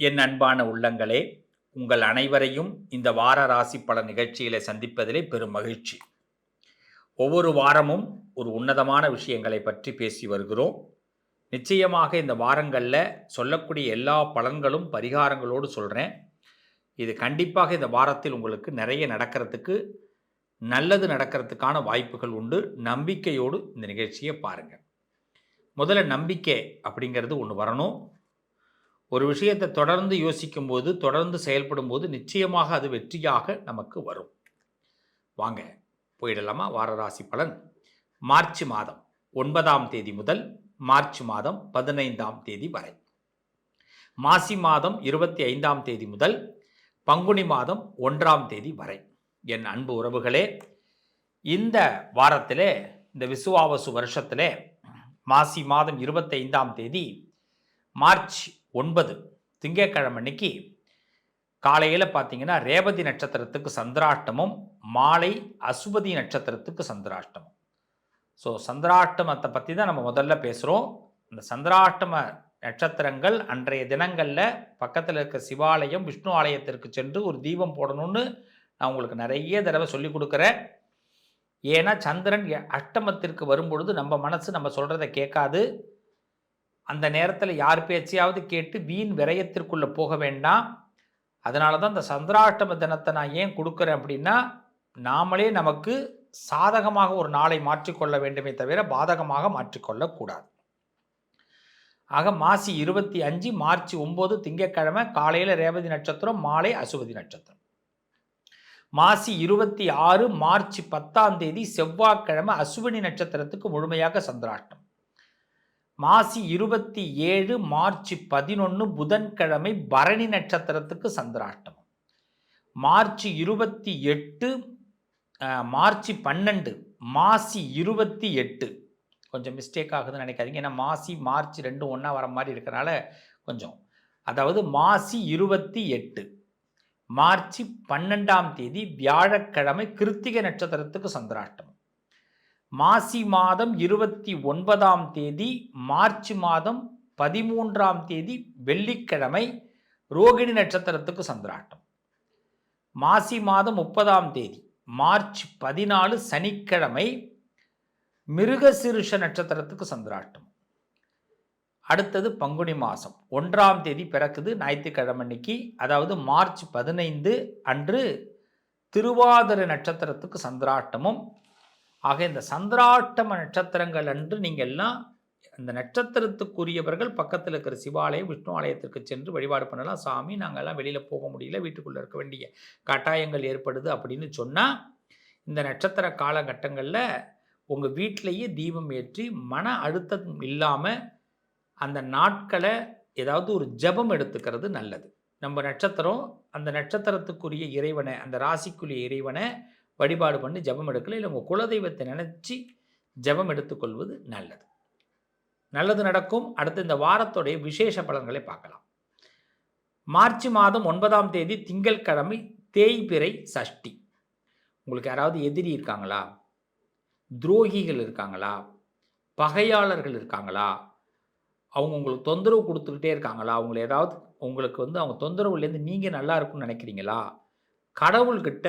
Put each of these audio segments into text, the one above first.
என் அன்பான உள்ளங்களே, உங்கள் அனைவரையும் இந்த வார ராசி பலன் நிகழ்ச்சியில சந்திப்பதிலே பெரும் மகிழ்ச்சி. ஒவ்வொரு வாரமும் ஒரு உன்னதமான விஷயங்களை பற்றி பேசி வருகிறோம். நிச்சயமாக இந்த வாரங்கள்ல சொல்லக்கூடிய எல்லா பலன்களும் பரிகாரங்களோடு சொல்றேன். இது கண்டிப்பாக இந்த வாரத்தில் உங்களுக்கு நிறைய நடக்கிறதுக்கு, நல்லது நடக்கிறதுக்கான வாய்ப்புகள் உண்டு. நம்பிக்கையோடு இந்த நிகழ்ச்சியை பாருங்க. முதல்ல நம்பிக்கை அப்படிங்கிறது ஒன்று வரணும். ஒரு விஷயத்தை தொடர்ந்து யோசிக்கும்போது, தொடர்ந்து செயல்படும்போது நிச்சயமாக அது வெற்றியாக நமக்கு வரும். வாங்க போயிடலாமா? வார ராசி பலன் மார்ச் மாதம் 9ஆம் தேதி முதல் மார்ச் மாதம் 15ஆம் தேதி வரை. மாசி மாதம் 25ஆம் தேதி முதல் பங்குனி மாதம் 1ஆம் தேதி வரை. என் அன்பு உறவுகளே, இந்த வாரத்திலே, இந்த விசுவாவசு வருஷத்திலே மாசி மாதம் 25ஆம் தேதி மார்ச் 9 திங்கட்கிழமை அன்னைக்கு காலையில் பார்த்தீங்கன்னா ரேவதி நட்சத்திரத்துக்கு சந்திராஷ்டமம், மாலை அசுபதி நட்சத்திரத்துக்கு சந்திராஷ்டமம். ஸோ சந்திராஷ்டமத்தை பற்றி தான் நம்ம முதல்ல பேசுகிறோம். இந்த சந்திராஷ்டம நட்சத்திரங்கள் அன்றைய தினங்களில் பக்கத்தில் இருக்க சிவாலயம், விஷ்ணு ஆலயத்திற்கு சென்று ஒரு தீபம் போடணும்னு நான் உங்களுக்கு நிறைய தடவை சொல்லி கொடுக்குறேன். ஏன்னா சந்திரன் அஷ்டமத்திற்கு வரும்பொழுது நம்ம மனசு நம்ம சொல்கிறத கேட்காது. அந்த நேரத்தில் யார் பேச்சையாவது கேட்டு வீண் விரயத்திற்குள்ளே போக வேண்டாம். அதனால தான் இந்த சந்திராஷ்டம தினத்தை நான் ஏன் கொடுக்குறேன் அப்படின்னா, நாமளே நமக்கு சாதகமாக ஒரு நாளை மாற்றிக்கொள்ள வேண்டுமே தவிர பாதகமாக மாற்றிக்கொள்ளக்கூடாது. ஆக மாசி 25 மார்ச் 9 திங்கட்கிழமை காலையில் ரேவதி நட்சத்திரம், மாலை அசுபதி நட்சத்திரம். மாசி 26 மார்ச் 10ஆம் தேதி செவ்வாய்க்கிழமை அசுவினி நட்சத்திரத்துக்கு முழுமையாக சந்திராஷ்டம். மாசி 27 மார்ச் 11 புதன்கிழமை பரணி நட்சத்திரத்துக்கு சந்திராஷ்டமம். மார்ச் 28 மார்ச் 12 மாசி 28 கொஞ்சம் மிஸ்டேக் ஆகுதுன்னு நினைக்காதீங்க. ஏன்னா மாசி மார்ச் ரெண்டும் ஒன்றா வர மாதிரி இருக்கிறனால கொஞ்சம், அதாவது மாசி 28 மார்ச் 12ஆம் தேதி வியாழக்கிழமை கிருத்திகை நட்சத்திரத்துக்கு சந்திராஷ்டமம். மாசி மாதம் 29ஆம் தேதி மார்ச் மாதம் 13ஆம் தேதி வெள்ளிக்கிழமை ரோகிணி நட்சத்திரத்துக்கு சந்திராஷ்டம். மாசி மாதம் 30ஆம் தேதி மார்ச் 14 சனிக்கிழமை மிருகசிருஷ நட்சத்திரத்துக்கு சந்திராஷ்டம். அடுத்தது பங்குனி மாதம் 1ஆம் தேதி பிறக்குது ஞாயிற்றுக்கிழமை அன்னைக்கு, அதாவது மார்ச் 15 அன்று திருவாதிரை நட்சத்திரத்துக்கு சந்திராஷ்டமும். ஆக இந்த சந்திராஷ்டம நட்சத்திரங்கள் அன்று நீங்கள் எல்லாம் இந்த நட்சத்திரத்துக்குரியவர்கள் பக்கத்தில் இருக்கிற சிவாலயம், விஷ்ணு ஆலயத்திற்கு சென்று வழிபாடு பண்ணலாம். சாமி, நாங்கள்லாம் வெளியில் போக முடியல, வீட்டுக்குள்ளே இருக்க வேண்டிய கட்டாயங்கள் ஏற்படுது அப்படின்னு சொன்னால், இந்த நட்சத்திர காலகட்டங்களில் உங்கள் வீட்டிலேயே தீபம் ஏற்றி மன அழுத்தம் இல்லாமல் அந்த நாட்களை ஏதாவது ஒரு ஜபம் எடுத்துக்கிறது நல்லது. நம்ம நட்சத்திரம், அந்த நட்சத்திரத்துக்குரிய இறைவனை, அந்த ராசிக்குரிய இறைவனை வழிபாடு பண்ணி ஜபம் எடுக்கல, இல்லை உங்கள் குலதெய்வத்தை நினச்சி ஜபம் எடுத்துக்கொள்வது நல்லது. நல்லது நடக்கும். அடுத்து இந்த வாரத்துடைய விசேஷ பலன்களை பார்க்கலாம். மார்ச் மாதம் 9ஆம் தேதி திங்கட்கிழமை தேய்பிறை சஷ்டி. உங்களுக்கு யாராவது எதிரி இருக்காங்களா? துரோகிகள் இருக்காங்களா? பகையாளர்கள் இருக்காங்களா? அவங்க உங்களுக்கு தொந்தரவு கொடுத்துக்கிட்டே இருக்காங்களா? அவங்கள ஏதாவது உங்களுக்கு அவங்க தொந்தரவுலேருந்து நீங்கள் நல்லா இருக்கும்னு நினைக்கிறீங்களா? கடவுள்கிட்ட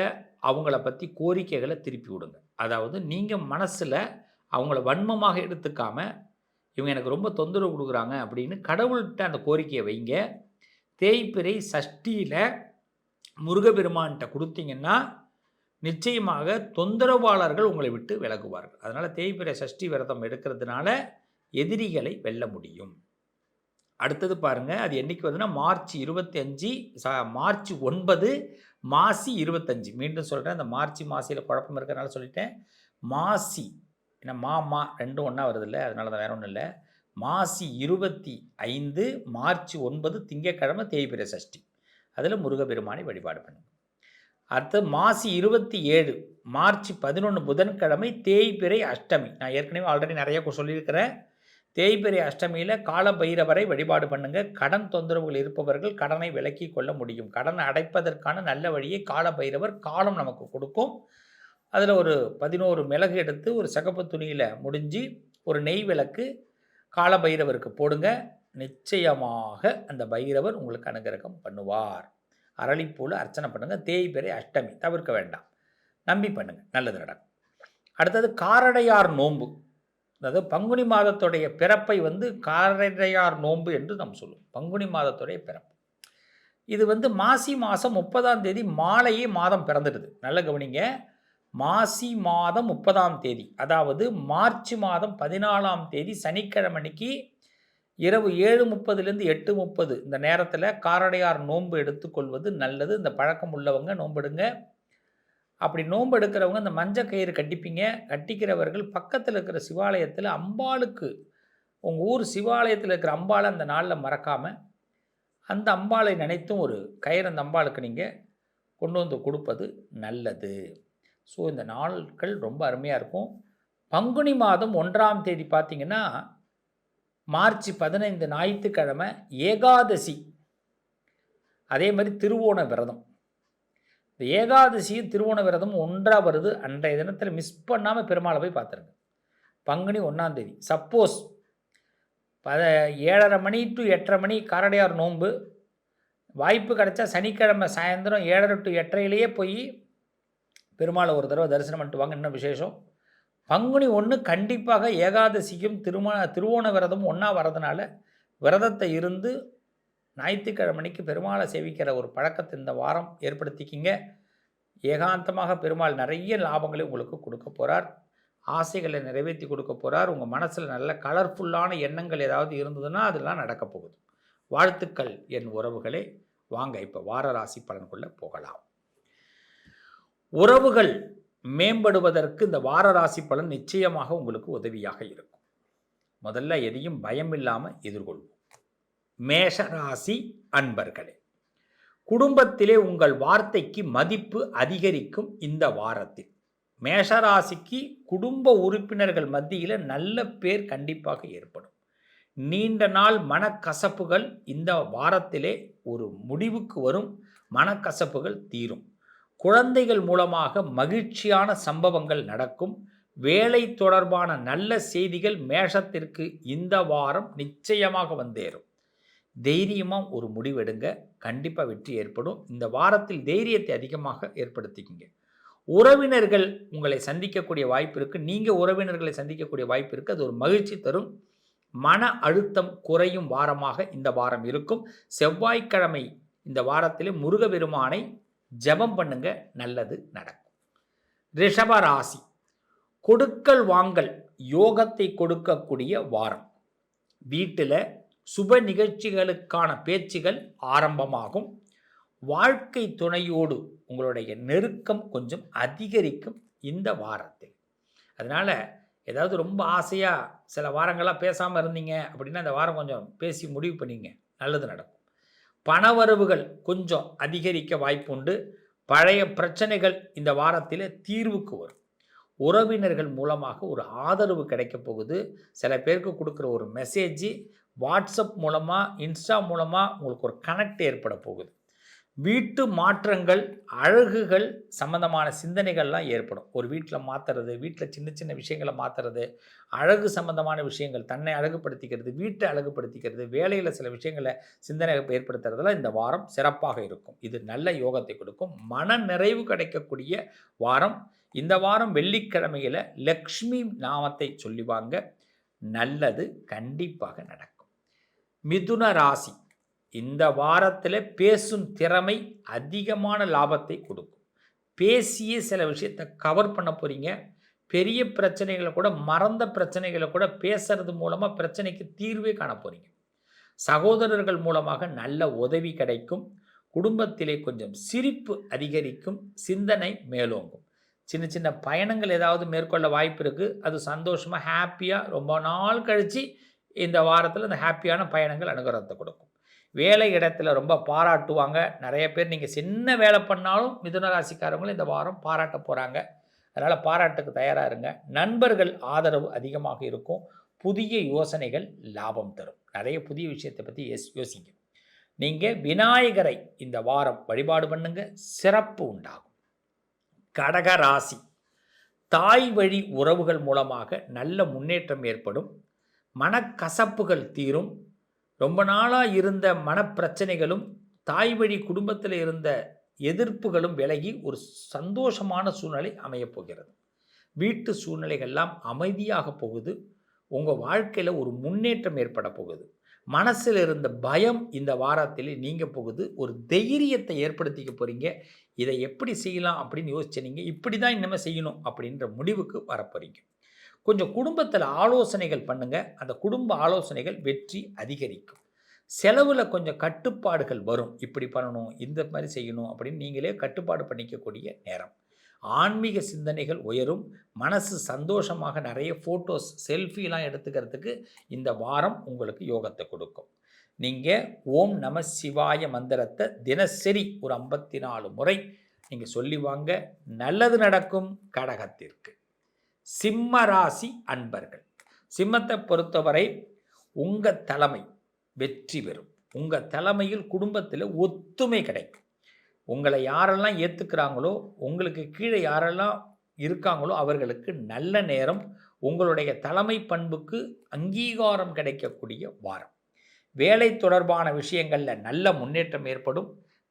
அவங்கள பற்றி கோரிக்கைகளை திருப்பி விடுங்க. அதாவது நீங்கள் மனசில் அவங்கள வன்மமாக எடுத்துக்காமல், இவங்க எனக்கு ரொம்ப தொந்தரவு கொடுக்குறாங்க அப்படின்னு கடவுள்கிட்ட அந்த கோரிக்கையை வைங்க. தேய்பிறை சஷ்டியில் முருகப்பெருமான்கிட்ட கொடுத்தீங்கன்னா நிச்சயமாக தொந்தரவாளர்கள் உங்களை விட்டு விலகுவார்கள். அதனால் தேய்பிறை சஷ்டி விரதம் எடுக்கிறதுனால எதிரிகளை வெல்ல முடியும். அடுத்தது பாருங்கள், அது என்றைக்கு வருதுன்னா மார்ச் 25 மார்ச் 9 மாசி 25. மீண்டும் சொல்கிறேன், அந்த மார்ச் மாசியில் குழப்பம் இருக்கிறனால சொல்லிட்டேன். மாசி, ஏன்னா மா ரெண்டும் ஒன்றா வருது இல்லை, அதனால தான், வேற ஒன்றும் இல்லை. மாசி 25 மார்ச் 9 திங்கட்கிழமை தேய்பிறை சஷ்டி. அதில் முருகப்பெருமானை வழிபாடு பண்ணுங்க. அடுத்து மாசி 27 மார்ச் 11 புதன்கிழமை தேய்பிறை அஷ்டமி. நான் ஏற்கனவே ஆல்ரெடி நிறைய சொல்லியிருக்கிறேன். தேய்பிறை அஷ்டமியில் கால பைரவரை வழிபாடு பண்ணுங்கள். கடன் தொந்தரவுகள் இருப்பவர்கள் கடனை விலக்கி கொள்ள முடியும். கடனை அடைப்பதற்கான நல்ல வழியை கால பைரவர் காலம் நமக்கு கொடுக்கும். அதில் ஒரு 11 மிளகு எடுத்து ஒரு சிகப்பு துணியில் முடிஞ்சு ஒரு நெய் விளக்கு கால பைரவருக்கு போடுங்க. நிச்சயமாக அந்த பைரவர் உங்களுக்கு அனுகிரகம் பண்ணுவார். அரளிப்பூவில் அர்ச்சனை பண்ணுங்கள். தேய்பிறை அஷ்டமி தவிர்க்க வேண்டாம். நம்பி பண்ணுங்கள், நல்லது நடக்கும். அடுத்தது காரடையார் நோன்பு. அதாவது பங்குனி மாதத்துடைய பிறப்பை காரடையார் நோன்பு என்று நாம் சொல்லுவோம். பங்குனி மாதத்துடைய பிறப்பு இது மாசி மாதம் 30ஆம் தேதி மாலையே மாதம் பிறந்துடுது. நல்ல கவனிங்க. மாசி மாதம் 30ஆம் தேதி, அதாவது மார்ச் மாதம் 14ஆம் தேதி சனிக்கிழமைக்கு இரவு 7:30லேருந்து 8:30 இந்த நேரத்தில் காரடையார் நோன்பு எடுத்துக்கொள்வது நல்லது. இந்த பழக்கம் உள்ளவங்க நோன்பெடுங்க. அப்படி நோன்பு எடுக்கிறவங்க இந்த மஞ்சள் கயிறு கட்டிப்பீங்க. கட்டிக்கிறவர்கள் பக்கத்தில் இருக்கிற சிவாலயத்தில் அம்பாளுக்கு, உங்கள் ஊர் சிவாலயத்தில் இருக்கிற அம்பாளை அந்த நாளில் மறக்காமல் அந்த அம்பாளை நினைத்தும் ஒரு கயிறு அந்த அம்பாளுக்கு நீங்கள் கொண்டு கொடுப்பது நல்லது. ஸோ இந்த நாட்கள் ரொம்ப அருமையாக இருக்கும். பங்குனி மாதம் 1ஆம் தேதி பார்த்திங்கன்னா மார்ச் 15 ஞாயிற்றுக்கிழமை ஏகாதசி, அதே மாதிரி திருவோண விரதம். இந்த ஏகாதசியும் திருவோண விரதமும் ஒன்றாக வருது. அன்றைய தினத்தில் மிஸ் பண்ணாமல் பெருமாளை போய் பார்த்துருங்க. பங்குனி 1ஆம் தேதி. சப்போஸ் 7:30 மணி டு 8:30 மணி காரடையார் நோன்பு, வாய்ப்பு கிடைச்சா சனிக்கிழமை சாயந்தரம் 7:30 டு 8:30 போய் பெருமாளை ஒரு தடவை தரிசனம் பண்ணிட்டு வாங்க. இன்னும் விசேஷம். பங்குனி 1 கண்டிப்பாக ஏகாதசிக்கும் திருவோண விரதமும் ஒன்றா வரதுனால விரதத்தை இருந்து ஞாயிற்றுக்கிழமைக்கு பெருமாளை சேவிக்கிற ஒரு பழக்கத்தை இந்த வாரம் ஏற்படுத்திக்கிங்க. ஏகாந்தமாக பெருமாள் நிறைய லாபங்களை உங்களுக்கு கொடுக்க போகிறார். ஆசைகளை நிறைவேற்றி கொடுக்க போகிறார். உங்கள் மனசில் நல்ல கலர்ஃபுல்லான எண்ணங்கள் ஏதாவது இருந்ததுன்னா அதெல்லாம் நடக்க போகுது. வாழ்த்துக்கள் என் உறவுகளே. வாங்க இப்போ வார ராசி பலன்குள்ளே போகலாம். உறவுகள் மேம்படுவதற்கு இந்த வார ராசி பலன் நிச்சயமாக உங்களுக்கு உதவியாக இருக்கும். முதல்ல எதையும் பயம் இல்லாமல் எதிர்கொள்வோம். மேஷராசி அன்பர்களே, குடும்பத்திலே உங்கள் வார்த்தைக்கு மதிப்பு அதிகரிக்கும். இந்த வாரத்தில் மேஷராசிக்கு குடும்ப உறுப்பினர்கள் மத்தியில் நல்ல பேர் கண்டிப்பாக ஏற்படும். நீண்ட நாள் மனக்கசப்புகள் இந்த வாரத்திலே ஒரு முடிவுக்கு வரும். மனக்கசப்புகள் தீரும். குழந்தைகள் மூலமாக மகிழ்ச்சியான சம்பவங்கள் நடக்கும். வேலை தொடர்பான நல்ல செய்திகள் மேஷத்திற்கு இந்த வாரம் நிச்சயமாக வந்தேறும். தைரியமாக ஒரு முடிவெடுங்க, கண்டிப்பாக வெற்றி ஏற்படும். இந்த வாரத்தில் தைரியத்தை அதிகமாக ஏற்படுத்திக்கிங்க. உறவினர்கள் உங்களை சந்திக்கக்கூடிய வாய்ப்பு இருக்குது. நீங்கள் உறவினர்களை சந்திக்கக்கூடிய வாய்ப்பு இருக்குது. அது ஒரு மகிழ்ச்சி தரும். மன அழுத்தம் குறையும் வாரமாக இந்த வாரம் இருக்கும். செவ்வாய்க்கிழமை இந்த வாரத்தில் முருகபெருமானை ஜெபம் பண்ணுங்க, நல்லது நடக்கும். ரிஷப ராசி, கொடுக்கல் வாங்கல் யோகத்தை கொடுக்கக்கூடிய வாரம். வீட்டில் சுப நிகழ்ச்சிகளுக்கான பேச்சுகள் ஆரம்பமாகும். வாழ்க்கை துணையோடு உங்களுடைய நெருக்கம் கொஞ்சம் அதிகரிக்கும் இந்த வாரத்தில். அதனால் ஏதாவது ரொம்ப ஆசையாக சில வாரங்களாக பேசாமல் இருந்தீங்க அப்படின்னா இந்த வாரம் கொஞ்சம் பேசி முடிவு பண்ணிங்க, நல்லது நடக்கும். பணவரவுகள் கொஞ்சம் அதிகரிக்க வாய்ப்புண்டு. பழைய பிரச்சனைகள் இந்த வாரத்தில் தீர்வுக்கு வரும். உறவினர்கள் மூலமாக ஒரு ஆதரவு கிடைக்க போகுது. சில பேருக்கு கொடுக்குற ஒரு மெசேஜ் வாட்ஸ்அப் மூலமாக, இன்ஸ்டா மூலமாக உங்களுக்கு ஒரு கனெக்ட் ஏற்பட போகுது. வீட்டு மாற்றங்கள், அழகுகள் சம்பந்தமான சிந்தனைகள்லாம் ஏற்படும். ஒரு வீட்டில் மாற்றுறது, வீட்டில் சின்ன சின்ன விஷயங்களை மாற்றுறது, அழகு சம்பந்தமான விஷயங்கள், தன்னை அழகுபடுத்திக்கிறது, வீட்டை அழகுபடுத்திக்கிறது, வேலையில் சில விஷயங்களை சிந்தனை ஏற்படுத்துறதுலாம் இந்த வாரம் சிறப்பாக இருக்கும். இது நல்ல யோகத்தை கொடுக்கும். மன நிறைவு கிடைக்கக்கூடிய வாரம். இந்த வாரம் வெள்ளிக்கிழமையில் லக்ஷ்மி நாமத்தை சொல்லிவாங்க, நல்லது கண்டிப்பாக நடக்கும். மிதுன ராசி, இந்த வாரத்தில் பேசும் திறமை அதிகமான லாபத்தை கொடுக்கும். பேசிய சில விஷயத்தை கவர் பண்ண போகிறீங்க. பெரிய பிரச்சனைகளை கூட, மறந்த பிரச்சனைகளை கூட பேசுறது மூலமாக பிரச்சனைக்கு தீர்வே காண போகிறீங்க. சகோதரர்கள் மூலமாக நல்ல உதவி கிடைக்கும். குடும்பத்திலே கொஞ்சம் சிரிப்பு அதிகரிக்கும். சிந்தனை மேலோங்கும். சின்ன சின்ன பயணங்கள் ஏதாவது மேற்கொள்ள வாய்ப்பு இருக்குது. அது சந்தோஷமாக ஹாப்பியாக ரொம்ப நாள் கழித்து இந்த வாரத்தில் இந்த ஹாப்பியான பயணங்கள் அனுகிரகத்தை கொடுக்கும். வேலை இடத்துல ரொம்ப பாராட்டுவாங்க. நிறைய பேர் நீங்கள் சின்ன வேலை பண்ணாலும் மிதுன ராசிக்காரங்களும் இந்த வாரம் பாராட்ட போகிறாங்க. அதனால் பாராட்டுக்கு தயாராக இருங்க. நண்பர்கள் ஆதரவு அதிகமாக இருக்கும். புதிய யோசனைகள் லாபம் தரும். நிறைய புதிய விஷயத்தை பற்றி யோசிங்க. நீங்கள் விநாயகரை இந்த வாரம் வழிபாடு பண்ணுங்க, சிறப்பு உண்டாகும். கடக ராசி, தாய் வழி உறவுகள் மூலமாக நல்ல முன்னேற்றம் ஏற்படும். மனக்கசப்புகள் தீரும். ரொம்ப நாளாக இருந்த மனப்பிரச்சனைகளும் தாய் வழி குடும்பத்தில் இருந்த எதிர்ப்புகளும் விலகி ஒரு சந்தோஷமான சூழ்நிலை அமையப் போகிறது. வீட்டு சூழ்நிலைகள்லாம் அமைதியாக போகுது. உங்கள் வாழ்க்கையில் ஒரு முன்னேற்றம் ஏற்பட போகுது. மனசில் இருந்த பயம் இந்த வாரத்தில் நீங்க போகுது. ஒரு தைரியத்தை ஏற்படுத்திக்க போகிறீங்க. இதை எப்படி செய்யலாம் அப்படின்னு யோசிச்சு நீங்கள் இப்படி தான் இனிமேல் செய்யணும் அப்படின்ற முடிவுக்கு வரப்போகிறீங்க. கொஞ்சம் குடும்பத்தில் ஆலோசனைகள் பண்ணுங்கள். அந்த குடும்ப ஆலோசனைகள் வெற்றி அதிகரிக்கும். செலவில் கொஞ்சம் கட்டுப்பாடுகள் வரும். இப்படி பண்ணணும், இந்த மாதிரி செய்யணும் அப்படின்னு நீங்களே கட்டுப்பாடு பண்ணிக்கக்கூடிய நேரம். ஆன்மீக சிந்தனைகள் உயரும். மனசு சந்தோஷமாக நிறைய ஃபோட்டோஸ் செல்ஃபிலாம் எடுத்துக்கிறதுக்கு இந்த வாரம் உங்களுக்கு யோகத்தை கொடுக்கும். நீங்கள் ஓம் நம சிவாய மந்திரத்தை தினசரி ஒரு 54 முறை நீங்கள் சொல்லி வாங்க. நல்லது நடக்கும். கடகத்திற்கு சிம்ம ராசி அன்பர்கள், சிம்மத்தை பொறுத்தவரை உங்கள் தலைமை வெற்றி பெறும். உங்கள் தலைமையில் குடும்பத்தில் ஒத்துமை கிடைக்கும். உங்களை யாரெல்லாம் ஏற்றுக்கிறாங்களோ, உங்களுக்கு கீழே யாரெல்லாம் இருக்காங்களோ அவர்களுக்கு நல்ல நேரம். உங்களுடைய தலைமை பண்புக்கு அங்கீகாரம் கிடைக்கக்கூடிய வாரம். வேலை தொடர்பான விஷயங்களில் நல்ல முன்னேற்றம் ஏற்படும்.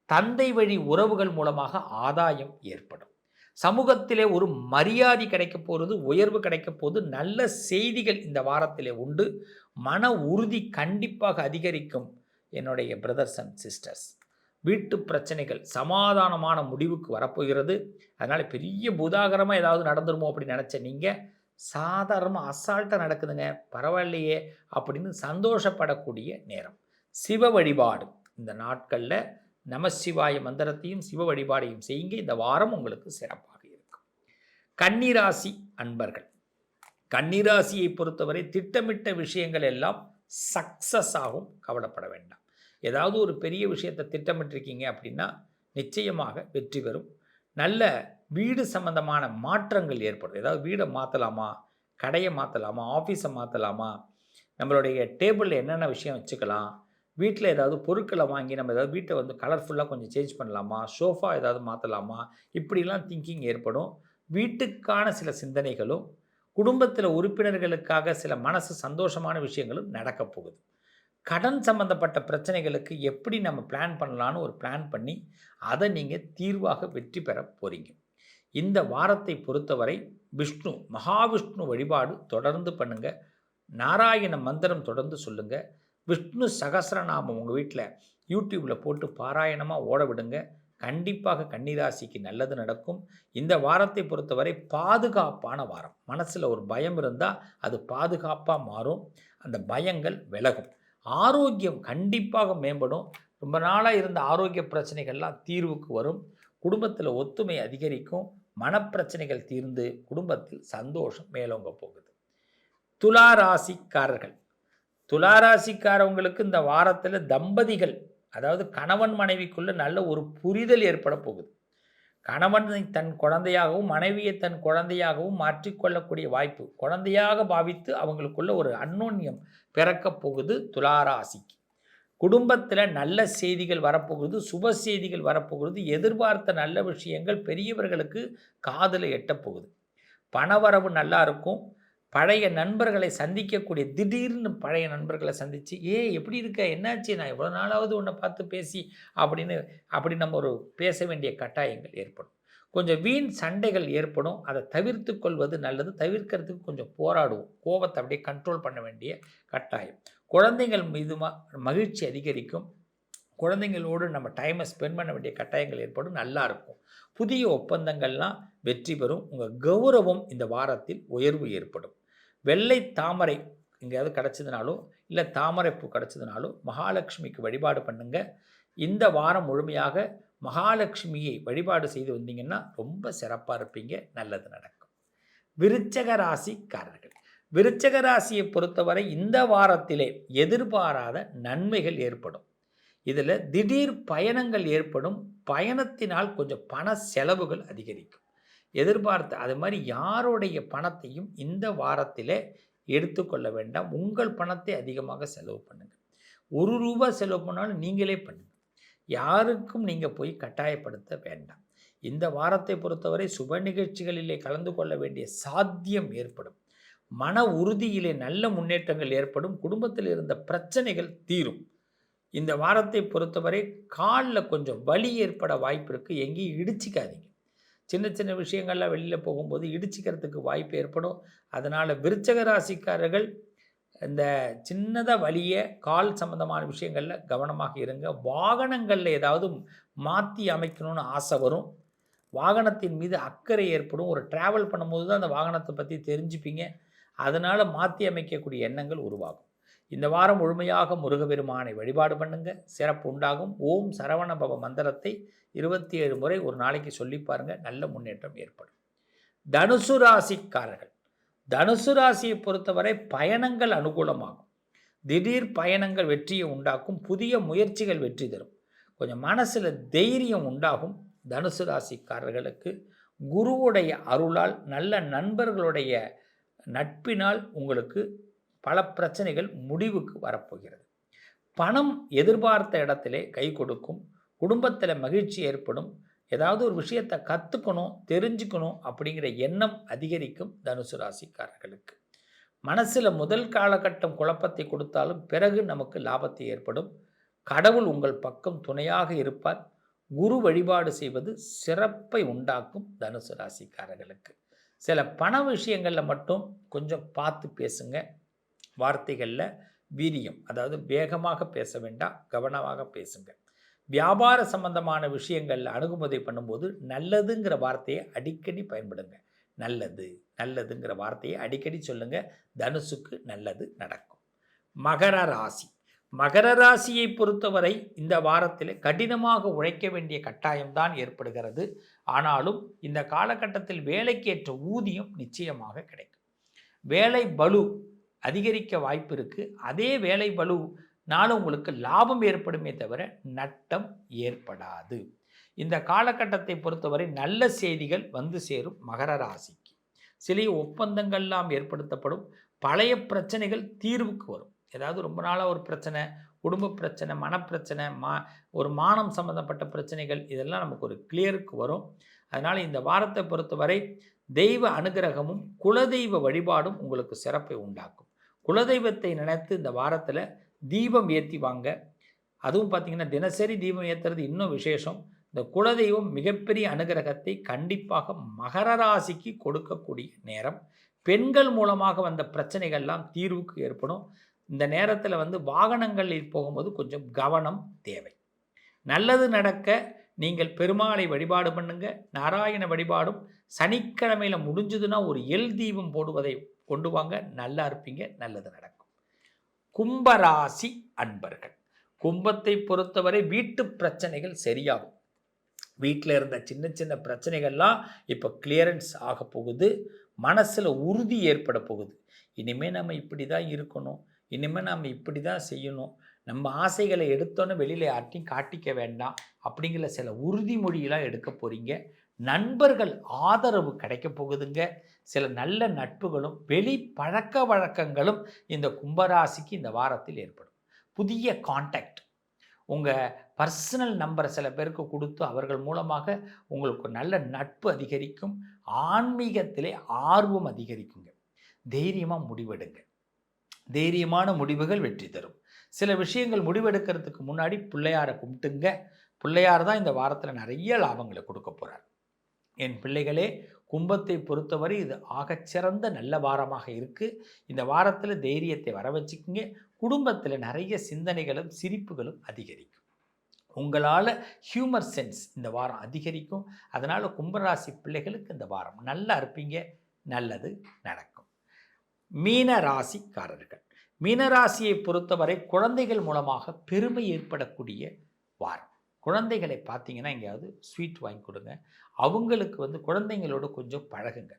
தந்தை வழி உறவுகள் மூலமாக ஆதாயம் ஏற்படும். சமூகத்திலே ஒரு மரியாதை கிடைக்க போகிறது, உயர்வு கிடைக்க போது நல்ல செய்திகள் இந்த வாரத்திலே உண்டு. மன உறுதி கண்டிப்பாக அதிகரிக்கும். என்னுடைய பிரதர்ஸ் அண்ட் சிஸ்டர்ஸ், வீட்டு பிரச்சனைகள் சமாதானமான முடிவுக்கு வரப்போகிறது. அதனால் பெரிய பூதாகரமாக ஏதாவது நடந்துருமோ அப்படின்னு நினச்ச நீங்கள் சாதாரணமாக அசால்ட்டாக நடக்குதுங்க, பரவாயில்லையே அப்படின்னு சந்தோஷப்படக்கூடிய நேரம். சிவ வழிபாடு இந்த நாட்களில் நமசிவாய மந்திரத்தையும் சிவ வழிபாடையும் செய்யுங்க. இந்த வாரம் உங்களுக்கு சிறப்பாக இருக்கும். கன்னிராசி அன்பர்கள், கன்னிராசியை பொறுத்தவரை திட்டமிட்ட விஷயங்கள் எல்லாம் சக்ஸஸ் ஆகும். கவலைப்பட வேண்டாம். ஏதாவது ஒரு பெரிய விஷயத்தை திட்டமிட்டிருக்கீங்க அப்படின்னா நிச்சயமாக வெற்றி பெறும். நல்ல வீடு சம்பந்தமான மாற்றங்கள் ஏற்படும். ஏதாவது வீடை மாற்றலாமா, கடையை மாற்றலாமா, ஆஃபீஸை மாற்றலாமா, நம்மளுடைய டேபிளில் என்னென்ன விஷயம் வச்சுக்கலாம், வீட்டில் ஏதாவது பொருட்களை வாங்கி நம்ம ஏதாவது வீட்டை கலர்ஃபுல்லாக கொஞ்சம் சேஞ்ச் பண்ணலாமா, சோஃபா ஏதாவது மாற்றலாமா, இப்படிலாம் திங்கிங் ஏற்படும். வீட்டுக்கான சில சிந்தனைகளும் குடும்பத்தில் உறுப்பினர்களுக்காக சில மனசு சந்தோஷமான விஷயங்களும் நடக்கப் போகுது. கடன் சம்பந்தப்பட்ட பிரச்சனைகளுக்கு எப்படி நம்ம பிளான் பண்ணலான்னு ஒரு பிளான் பண்ணி அதை நீங்கள் தீர்வாக வெற்றி பெற போகிறீங்க. இந்த வாரத்தை பொறுத்தவரை விஷ்ணு மகாவிஷ்ணு வழிபாடு தொடர்ந்து பண்ணுங்கள். நாராயண மந்திரம் தொடர்ந்து சொல்லுங்கள். விஷ்ணு சகஸ்ரநாமம் உங்கள் வீட்டில் யூடியூப்பில் போட்டு பாராயணமாக ஓட விடுங்க. கண்டிப்பாக கன்னிராசிக்கு நல்லது நடக்கும். இந்த வாரத்தை பொறுத்தவரை பாதுகாப்பான வாரம். மனசில் ஒரு பயம் இருந்தால் அது பாதுகாப்பாக மாறும். அந்த பயங்கள் விலகும். ஆரோக்கியம் கண்டிப்பாக மேம்படும். ரொம்ப நாளாக இருந்த ஆரோக்கிய பிரச்சனைகள்லாம் தீர்வுக்கு வரும். குடும்பத்தில் ஒத்துமை அதிகரிக்கும். மனப்பிரச்சனைகள் தீர்ந்து குடும்பத்தில் சந்தோஷம் மேலோங்க போகுது. துளாராசிக்காரர்கள், துளாராசிக்காரவங்களுக்கு இந்த வாரத்தில் தம்பதிகள், அதாவது கணவன் மனைவிக்குள்ள நல்ல ஒரு புரிதல் ஏற்பட போகுது. கணவனை தன் குழந்தையாகவும் மனைவியை தன் குழந்தையாகவும் மாற்றிக்கொள்ளக்கூடிய வாய்ப்பு, குழந்தையாக பாவித்து அவங்களுக்குள்ள ஒரு அந்யோன்யம் பிறக்கப் போகுது. துளாராசிக்கு குடும்பத்தில் நல்ல செய்திகள் வரப்போகுது, சுப செய்திகள் வரப்போகுது. எதிர்பார்த்த நல்ல விஷயங்கள் பெரியவர்களுக்கு காதில் எட்டப்போகுது. பணவரவு நல்லா இருக்கும். பழைய நண்பர்களை சந்திக்கக்கூடிய, திடீர்னு பழைய நண்பர்களை சந்தித்து எப்படி இருக்க, என்னாச்சு, நான் எவ்வளோ நாளாவது உன்னை பார்த்து பேசி அப்படி நம்ம ஒரு பேச வேண்டிய கட்டாயங்கள் ஏற்படும். கொஞ்சம் வீண் சண்டைகள் ஏற்படும். அதை தவிர்த்து கொள்வது நல்லது. தவிர்க்கிறதுக்கு கொஞ்சம் போராடுவோம். கோபத்தை அப்படியே கண்ட்ரோல் பண்ண வேண்டிய கட்டாயம். குழந்தைகள் மீது மகிழ்ச்சி அதிகரிக்கும். குழந்தைங்களோடு நம்ம டைமை ஸ்பெண்ட் பண்ண வேண்டிய கட்டாயங்கள் ஏற்படும். நல்லா இருக்கும். புதிய ஒப்பந்தங்கள்லாம் வெற்றி பெறும். உங்கள் கௌரவம் இந்த வாரத்தில் உயர்வு ஏற்படும். வெள்ளை தாமரை எங்கேயாவது கிடச்சதுனாலும் இல்லை தாமரைப்பூ கிடச்சதுனாலும் மகாலட்சுமிக்கு வழிபாடு பண்ணுங்க. இந்த வாரம் முழுமையாக மகாலட்சுமியை வழிபாடு செய்து வந்தீங்கன்னா ரொம்ப சிறப்பாக இருப்பீங்க. நல்லது நடக்கும். விருச்சக ராசிக்காரர்கள், விருச்சக ராசியை பொறுத்தவரை இந்த வாரத்திலே எதிர்பாராத நன்மைகள் ஏற்படும். இதில் திடீர் பயணங்கள் ஏற்படும். பயணத்தினால் கொஞ்சம் பண செலவுகள் அதிகரிக்கும். எதிர்பார்த்த அது மாதிரி யாருடைய பணத்தையும் இந்த வாரத்தில் எடுத்துக்கொள்ள வேண்டாம். உங்கள் பணத்தை அதிகமாக செலவு பண்ணுங்கள். ₹1 செலவு பண்ணாலும் நீங்களே பண்ணுங்கள். யாருக்கும் நீங்கள் போய் கட்டாயப்படுத்த வேண்டாம். இந்த வாரத்தை பொறுத்தவரை சுப நிகழ்ச்சிகளிலே கலந்து கொள்ள வேண்டிய சாத்தியம் ஏற்படும். மன உறுதியிலே நல்ல முன்னேற்றங்கள் ஏற்படும். குடும்பத்தில் இருந்த பிரச்சனைகள் தீரும். இந்த வாரத்தை பொறுத்தவரை காலில் கொஞ்சம் வலி ஏற்பட வாய்ப்பு இருக்குது. எங்கேயும் இடிச்சிக்காதீங்க. சின்ன சின்ன விஷயங்கள்லாம் வெளியில் போகும்போது இடிச்சிக்கிறதுக்கு வாய்ப்பு ஏற்படும். அதனால் விருச்சக ராசிக்காரர்கள் இந்த சின்னதாக வலிய கால் சம்பந்தமான விஷயங்களில் கவனமாக இருங்க. வாகனங்களில் ஏதாவது மாற்றி அமைக்கணும்னு ஆசை வரும். வாகனத்தின் மீது அக்கறை ஏற்படும். ஒரு ட்ராவல் பண்ணும்போது தான் அந்த வாகனத்தை பற்றி தெரிஞ்சுப்பீங்க. அதனால் மாற்றி அமைக்கக்கூடிய எண்ணங்கள் உருவாகும். இந்த வாரம் முழுமையாக முருகப்பெருமானை வழிபாடு பண்ணுங்க, சிறப்பு உண்டாகும். ஓம் சரவண பவ மந்திரத்தை 27 முறை ஒரு நாளைக்கு சொல்லி பாருங்க, நல்ல முன்னேற்றம் ஏற்படும். தனுசு ராசிக்காரர்கள், தனுசு ராசியை பொறுத்தவரை பயணங்கள் அனுகூலமாகும். திடீர் பயணங்கள் வெற்றியை உண்டாக்கும். புதிய முயற்சிகள் வெற்றி தரும். கொஞ்சம் மனசில் தைரியம் உண்டாகும். தனுசு ராசிக்காரர்களுக்கு குருவுடைய அருளால், நல்ல நண்பர்களுடைய நட்பினால் உங்களுக்கு பல பிரச்சனைகள் முடிவுக்கு வரப்போகிறது. பணம் எதிர்பார்த்த இடத்திலே கை கொடுக்கும். குடும்பத்தில் மகிழ்ச்சி ஏற்படும். ஏதாவது ஒரு விஷயத்தை கற்றுக்கணும், தெரிஞ்சுக்கணும் அப்படிங்கிற எண்ணம் அதிகரிக்கும். தனுசு ராசிக்காரர்களுக்கு மனசில் முதல் காலகட்டம் குழப்பத்தை கொடுத்தாலும் பிறகு நமக்கு லாபத்தை ஏற்படும். கடவுள் உங்கள் பக்கம் துணையாக இருப்பார். குரு வழிபாடு செய்வது சிறப்பை உண்டாக்கும். தனுசு ராசிக்காரர்களுக்கு சில பண விஷயங்களில் மட்டும் கொஞ்சம் பார்த்து பேசுங்க. வார்த்தைகளில் வீரியம், அதாவது வேகமாக பேச வேண்டாம், கவனமாக பேசுங்க. வியாபார சம்பந்தமான விஷயங்களில் அணுகுமுறை பண்ணும்போது நல்லதுங்கிற வார்த்தையை அடிக்கடி பயன்படுங்க. நல்லது நல்லதுங்கிற வார்த்தையை அடிக்கடி சொல்லுங்க. தனுசுக்கு நல்லது நடக்கும். மகர ராசி, மகர ராசியை பொறுத்தவரை இந்த வாரத்தில் கடினமாக உழைக்க வேண்டிய கட்டாயம்தான் ஏற்படுகிறது. ஆனாலும் இந்த காலகட்டத்தில் வேலைக்கேற்ற ஊதியம் நிச்சயமாக கிடைக்கும். வேலை பளு அதிகரிக்க வாய்ப்பு இருக்குது. அதே வேலை பளுனால உங்களுக்கு லாபம் ஏற்படுமே தவிர நட்டம் ஏற்படாது. இந்த காலகட்டத்தை பொறுத்தவரை நல்ல செய்திகள் வந்து சேரும். மகர ராசிக்கு சில ஒப்பந்தங்கள்லாம் ஏற்படுத்தப்படும். பழைய பிரச்சனைகள் தீர்வுக்கு வரும். ஏதாவது ரொம்ப நாளாக ஒரு பிரச்சனை, குடும்ப பிரச்சனை, மனப்பிரச்சனை, ஒரு மானம் சம்பந்தப்பட்ட பிரச்சனைகள், இதெல்லாம் நமக்கு ஒரு கிளியருக்கு வரும். அதனால் இந்த வாரத்தை பொறுத்தவரை தெய்வ அனுகிரகமும் குலதெய்வ வழிபாடும் உங்களுக்கு சிறப்பை உண்டாக்கும். குலதெய்வத்தை நினைத்து இந்த வாரத்தில் தீபம் ஏற்றி வாங்க. அதுவும் பார்த்திங்கன்னா தினசரி தீபம் ஏற்றுறது இன்னும் விசேஷம். இந்த குலதெய்வம் மிகப்பெரிய அனுகிரகத்தை கண்டிப்பாக மகர ராசிக்கு கொடுக்கக்கூடிய நேரம். பெண்கள் மூலமாக வந்த பிரச்சனைகள்லாம் தீர்வுக்கு ஏற்படும். இந்த நேரத்தில் வாகனங்களில் போகும்போது கொஞ்சம் கவனம் தேவை. நல்லது நடக்க நீங்கள் பெருமாளை வழிபாடு பண்ணுங்க. நாராயண வழிபாடும் சனிக்கிழமையில் முடிஞ்சதுன்னா ஒரு எல் தீபம் போடுவதை கொண்டு வாங்க. நல்லா இருப்பீங்க, நல்லது நடக்கும். கும்பராசி அன்பர்கள், கும்பத்தை பொறுத்தவரை வீட்டு பிரச்சனைகள் சரியாகும். வீட்டில் இருந்த சின்ன சின்ன பிரச்சனைகள்லாம் இப்போ கிளியரன்ஸ் ஆக போகுது. மனசில் உறுதி ஏற்பட போகுது. இனிமேல் நம்ம இப்படி தான் இருக்கணும், இனிமேல் நம்ம இப்படி தான் செய்யணும், நம்ம ஆசைகளை எடுத்தோன்னு வெளியில் யார்ட்டையும் காட்டிக்க வேண்டாம் அப்படிங்கிற சில உறுதிமொழியெல்லாம் எடுக்க போகிறீங்க. நண்பர்கள் ஆதரவு கிடைக்க போகுதுங்க. சில நல்ல நட்புகளும் வெளி பழக்க வழக்கங்களும் இந்த கும்பராசிக்கு இந்த வாரத்தில் ஏற்படும். புதிய கான்டாக்ட், உங்கள் பர்சனல் நம்பரை சில பேருக்கு கொடுத்து அவர்கள் மூலமாக உங்களுக்கு நல்ல நட்பு அதிகரிக்கும். ஆன்மீகத்திலே ஆர்வம் அதிகரிக்குங்க. தைரியமாக முடிவெடுங்க. தைரியமான முடிவுகள் வெற்றி தரும். சில விஷயங்கள் முடிவெடுக்கிறதுக்கு முன்னாடி பிள்ளையாரை கும்பிட்டுங்க. பிள்ளையார் தான் இந்த வாரத்தில் நிறைய லாபங்களை கொடுக்க போகிறார். என் பிள்ளைகளே, கும்பத்தை பொறுத்தவரை இது ஆகச்சிறந்த நல்ல வாரமாக இருக்குது. இந்த வாரத்தில் தைரியத்தை வர வச்சுக்கிங்க. குடும்பத்தில் நிறைய சிந்தனைகளும் சிரிப்புகளும் அதிகரிக்கும். உங்களால் ஹியூமர் சென்ஸ் இந்த வாரம் அதிகரிக்கும். அதனால் கும்பராசி பிள்ளைகளுக்கு இந்த வாரம் நல்லா இருப்பீங்க, நல்லது நடக்கும். மீன ராசிக்காரர்கள், மீனராசியை பொறுத்தவரை குழந்தைகள் மூலமாக பெருமை ஏற்படக்கூடிய வாரம். குழந்தைகளை பார்த்தீங்கன்னா எங்கேயாவது ஸ்வீட் வாங்கி கொடுங்க. அவங்களுக்கு குழந்தைங்களோடு கொஞ்சம் பழகுங்க.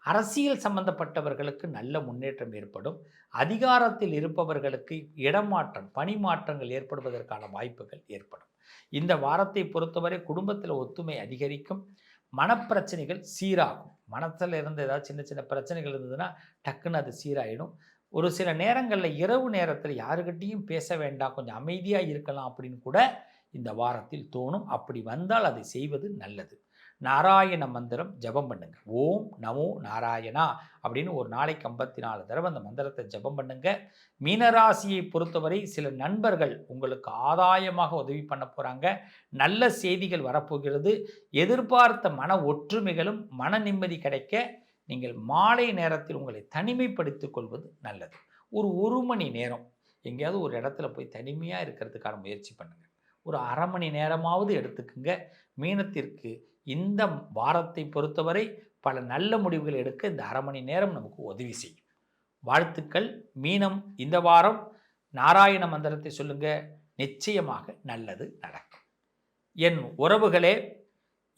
அரசியல் சம்பந்தப்பட்டவர்களுக்கு நல்ல முன்னேற்றம் ஏற்படும். அதிகாரத்தில் இருப்பவர்களுக்கு இடமாற்றம், பணி மாற்றங்கள் ஏற்படுவதற்கான வாய்ப்புகள் ஏற்படும். இந்த வாரத்தை பொறுத்தவரை குடும்பத்தில் ஒத்துமை அதிகரிக்கும். மனப்பிரச்சனைகள் சீராகும். மனத்தில் இருந்து ஏதாவது சின்ன சின்ன பிரச்சனைகள் இருந்ததுன்னா டக்குன்னு அது சீராயிடும். ஒரு சில நேரங்களில் இரவு நேரத்தில் யாருக்கிட்டையும் பேச வேண்டாம், கொஞ்சம் அமைதியாக இருக்கலாம் அப்படின்னு கூட இந்த வாரத்தில் தோணும். அப்படி வந்தால் அதை செய்வது நல்லது. நாராயண மந்திரம் ஜபம் பண்ணுங்க. ஓம் நமோ நாராயணா அப்படின்னு ஒரு நாளைக்கு 54 தடவை அந்த மந்திரத்தை ஜபம் பண்ணுங்க. மீனராசியை பொறுத்தவரை சில நண்பர்கள் உங்களுக்கு ஆதாயமாக உதவி பண்ண போகிறாங்க. நல்ல செய்திகள் வரப்போகிறது. எதிர்பார்த்த மன ஒற்றுமைகளும் மன நிம்மதி கிடைக்க நீங்கள் மாலை நேரத்தில் உங்களை தனிமைப்படுத்திக் கொள்வது நல்லது. ஒரு மணி நேரம் எங்கேயாவது ஒரு இடத்துல போய் தனிமையாக இருக்கிறதுக்கான முயற்சி பண்ணுங்கள். ஒரு அரை மணி நேரமாவது எடுத்துக்குங்க. மீனத்திற்கு இந்த வாரத்தை பொறுத்தவரை பல நல்ல முடிவுகள் எடுக்க இந்த அரை மணி நேரம் நமக்கு உதவி செய்யும். வாழ்த்துக்கள். மீனம் இந்த வாரம் நாராயண மந்திரத்தை சொல்லுங்க, நிச்சயமாக நல்லது நடக்கும். என் உறவுகளே,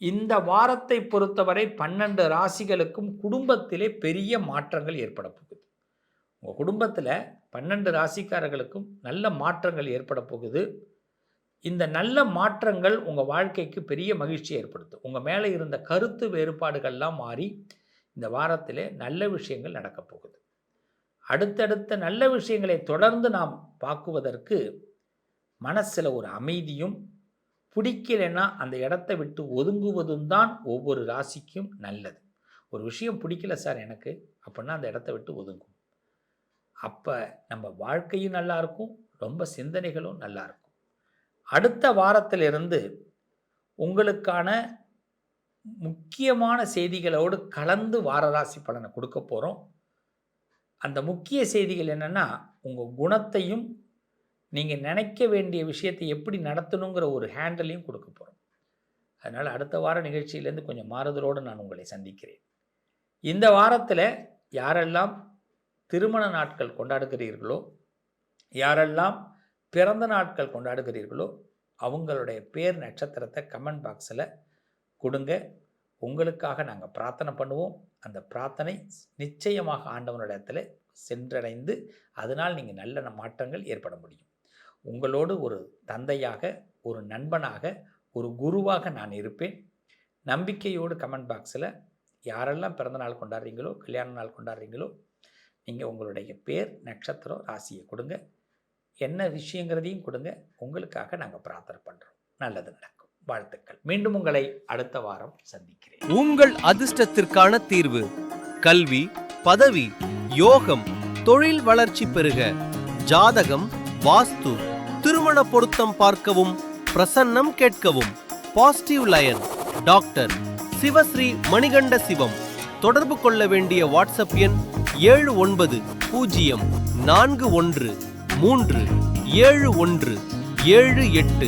இந்த வாரத்தை பொறுத்தவரை 12 ராசிகளுக்கும் குடும்பத்திலே பெரிய மாற்றங்கள் ஏற்பட போகுது. உங்கள் குடும்பத்தில் 12 ராசிக்காரர்களுக்கும் நல்ல மாற்றங்கள் ஏற்பட போகுது. இந்த நல்ல மாற்றங்கள் உங்கள் வாழ்க்கைக்கு பெரிய மகிழ்ச்சியை ஏற்படுத்தும். உங்கள் மேலே இருந்த கருத்து வேறுபாடுகள்லாம் மாறி இந்த வாரத்தில் நல்ல விஷயங்கள் நடக்கப் போகுது. அடுத்தடுத்த நல்ல விஷயங்களை தொடர்ந்து நாம் பார்க்குவதற்கு மனசில் ஒரு அமைதியும், பிடிக்கலைன்னா அந்த இடத்தை விட்டு ஒதுங்குவதும் தான் ஒவ்வொரு ராசிக்கும் நல்லது. ஒரு விஷயம் பிடிக்கல சார் எனக்கு அப்படின்னா அந்த இடத்த விட்டு ஒதுங்கும். அப்போ நம்ம வாழ்க்கையும் நல்லாயிருக்கும், ரொம்ப சிந்தனைகளும் நல்லாயிருக்கும். அடுத்த வாரத்திலிருந்து உங்களுக்கான முக்கியமான செய்திகளோடு கலந்து வாரராசி பலனை கொடுக்க போகிறோம். அந்த முக்கிய செய்திகள் என்னென்னா, உங்கள் குணத்தையும் நீங்கள் நினைக்க வேண்டிய விஷயத்தை எப்படி நடத்தணுங்கிற ஒரு ஹேண்டலையும் கொடுக்க போகிறோம். அதனால் அடுத்த வார நிகழ்ச்சியிலேருந்து கொஞ்சம் மாறுதலோடு நான் உங்களை சந்திக்கிறேன். இந்த வாரத்தில் யாரெல்லாம் திருமண நாட்கள் கொண்டாடுகிறீர்களோ, யாரெல்லாம் பிறந்த நாட்கள் கொண்டாடுகிறீர்களோ, அவங்களுடைய பேர் நட்சத்திரத்தை கமெண்ட் பாக்ஸில் கொடுங்க. உங்களுக்காக நாங்கள் பிரார்த்தனை பண்ணுவோம். அந்த பிரார்த்தனை நிச்சயமாக ஆண்டவனிடத்தில் சென்றடைந்து அதனால் நீங்கள் நல்ல மாற்றங்கள் ஏற்பட முடியும். உங்களோடு ஒரு தந்தையாக, ஒரு நண்பனாக, ஒரு குருவாக நான் இருப்பேன். நம்பிக்கையோடு கமெண்ட் பாக்ஸில் யாரெல்லாம் பிறந்த நாள் கொண்டாடுறீங்களோ, கல்யாண நாள் கொண்டாடுறீங்களோ, நீங்கள் உங்களுடைய பேர் நட்சத்திரம் ராசியை கொடுங்க. என்ன விஷயங்கிறதையும் கொடுங்க. உங்களுக்காக நாங்கள் பிரார்த்தனை பண்ணுறோம். நல்லது நடக்கும். வாழ்த்துக்கள். மீண்டும் உங்களை அடுத்த வாரம் சந்திக்கிறேன். உங்கள் அதிர்ஷ்டத்திற்கான தீர்வு: கல்வி, பதவி, யோகம், தொழில் வளர்ச்சி பெருக, ஜாதகம், வாஸ்து, திருமண பொருத்தம் பார்க்கவும், பிரசன்னம் கேட்கவும். Positive line doctor Sivasri Manikanda Sivam. தொடர்பு கொள்ள வேண்டிய வாட்ஸ்அப் எண் 7904137178.